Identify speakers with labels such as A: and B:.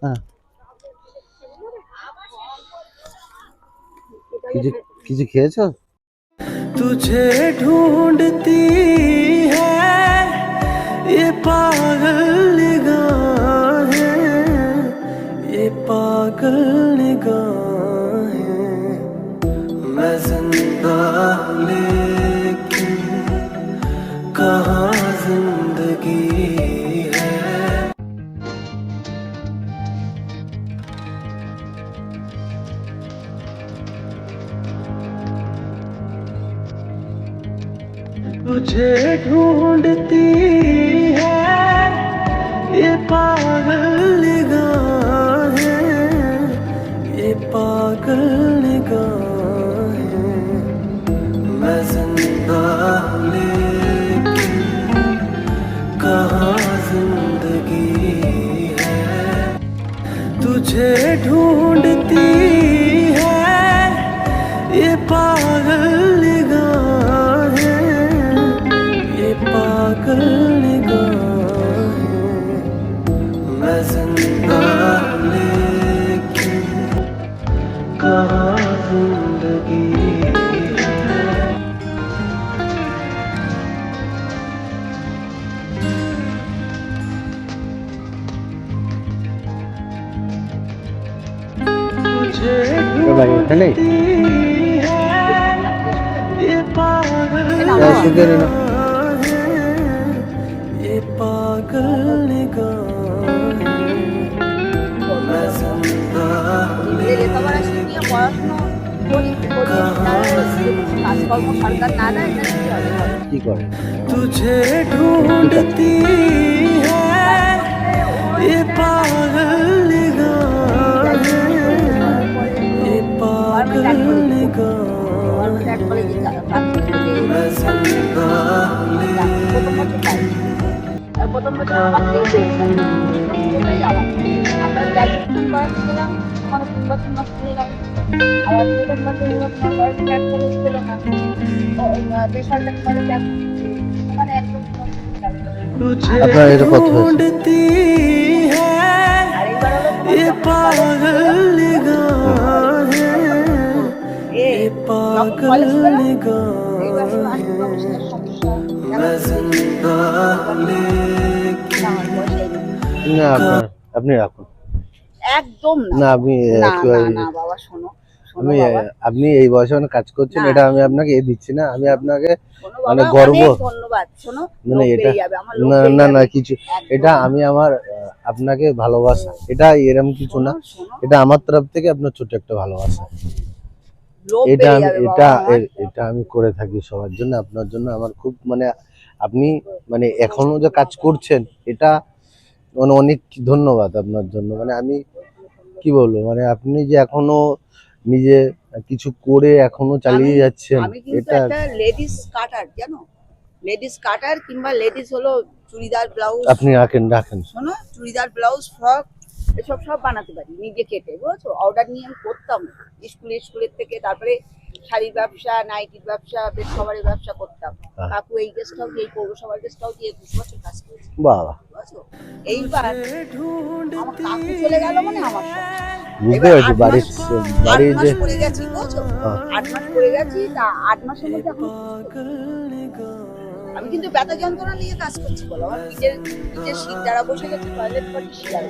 A: হ্যাঁ, কিছু কিছু খেয়েছো?
B: तुझे ढूंढती है ये पागल निगाहें, ये पागल निगाहें। मैं जिंदा लेकिन कहाँ जिंदगी है। तुझे ढूंढती है ये पागल निगाहें, ये पागल निगाहें। मैं जिंदा लेकिन कहाँ जिंदगी है। तुझे ढूंढती है ये पागल निगाहें, ये पागल निगाहें। मैं जिंदा लेकिन कहाँ जिंदगी है। तुझे
A: ভাই এখানে
B: ढूंढती है ये पागल
A: সুখের না
B: निगाहें, ये पागल निगाहें। मैं जिंदा
C: লেখাপড়া শিখিয়ে পড়াশুনো করি কাজকর্ম সরকার না দেয় এটা কি হবে বলো?
A: কি করে?
B: तुझे ढूंढती है ये पागल निगाहें, ये पागल निगाहें। मैं जिंदा
C: প্রথম বছর আমার ওটাই আবার আমরা গ্র্যাজুয়েশন করেছিলাম আমার 3 বছর নষ্ট হয়ে গেল। আবার প্রথম বছর ক্যাট করে ছিল না বেসরকারি করে ক্যাট মানে একদম
B: तुझे
A: আপনার এটা কত হয়েছে?
B: ढूंढती है ये पागल निगाहें, ये पागल निगाहें। मैं जिंदा लेकिन
A: না আপনার আপনি রাখুন।
C: একদম
A: না আপনি
C: না
A: একেবারে
C: না বাবা শোনো
A: আমি
C: বাবা
A: আপনি এই বয়সে অনেক কাজ করছেন,
C: না।
A: এটা আমি আপনাকে দিচ্ছি না, আমি আপনাকে
C: শোনো
A: মানে
C: বাবা
A: গর্ব
C: অনেক ধন্যবাদ শোনো
A: মানে
C: লোভ
A: এটা
C: বেরিয়ে যাবে আমার লোভ
A: না
C: বেরিয়ে
A: না না
C: যাবে।
A: কিছু
C: একদম।
A: এটা আমি আমার আপনাকে ভালোবাসা, এটা এরকম কিছু না,
C: শোনো, শোনো,
A: এটা আমার তরফ থেকে আপনার ছোট একটা ভালোবাসা।
C: লোভ
A: এটা
C: বেরিয়ে
A: আমি
C: যাবে
A: এটা
C: বাবা আমার।
A: এটা আমি করে থাকি সবার জন্য, আপনার জন্য আমার খুব মানে আপনি মানে এখনো যে কাজ করছেন এটা মানে অনেক ধন্যবাদ আপনার জন্য। মানে আমি কি বলবো, মানে আপনি যে এখনো নিজে কিছু করে এখনো চালিয়ে যাচ্ছেন
C: আমি কিন্তু
A: এটা
C: একটা লেডিস কাটার জানো, লেডিস কাটার কিংবা লেডিস হলো চুড়িদার ব্লাউজ
A: আপনি রাখেন রাখেন
C: শোনো চুড়িদার ব্লাউজ ফ্রক এসব সব বানাতে পারি নিজে কেটে বুঝেছো। অর্ডার নিয়ে আমি করতাম স্কুলের থেকে, তারপরে শাড়ির ব্যবসা, নাইটির ব্যবসা, বেড কভারের ব্যবসা করতাম।
A: হ্যাঁ।
C: কাকু এই গেস্ট হাউস এই পৌরসভার গেস্ট হাউস 21 বছর কাজ করেছি
A: বাবা
C: বুঝেছো। এইবার আমার কাকু চলে গেল মানে আমার
A: বুঝতে
C: এবার
A: পারছি বাড়ির
C: 8
A: বাড়ির
C: মাস
A: যে
C: পড়ে গেছি বুঝেছো।
A: হ্যাঁ।
C: 8 মাস পড়ে গেছি তা 8 মাসের মধ্যে এখন আমি কিন্তু ব্যথা যন্ত্রণা নিয়ে কাজ করছি বলো। আমার নিজের শীত দ্বারা বসে গেছে টয়লেট পটি শিয়াল